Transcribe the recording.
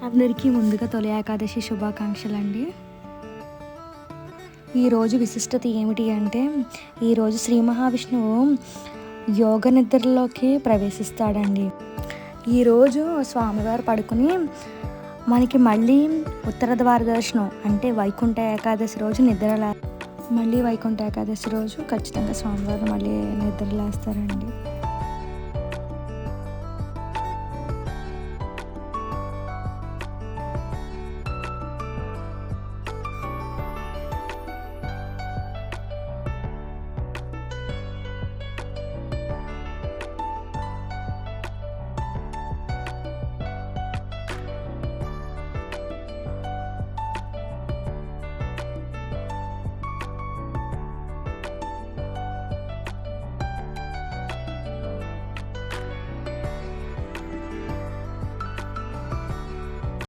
అందరికీ ముందుగా తొలి ఏకాదశి శుభాకాంక్షలండి. ఈరోజు విశిష్టత ఏమిటి అంటే, ఈరోజు శ్రీ మహావిష్ణువు యోగ నిద్రలోకి ప్రవేశిస్తాడండి. ఈరోజు స్వామివారు పడుకుని మనకి మళ్ళీ ఉత్తర ద్వార దర్శనం అంటే వైకుంఠ ఏకాదశి రోజు మళ్ళీ వైకుంఠ ఏకాదశి రోజు ఖచ్చితంగా స్వామివారు మళ్ళీ నిద్రలేస్తారండి.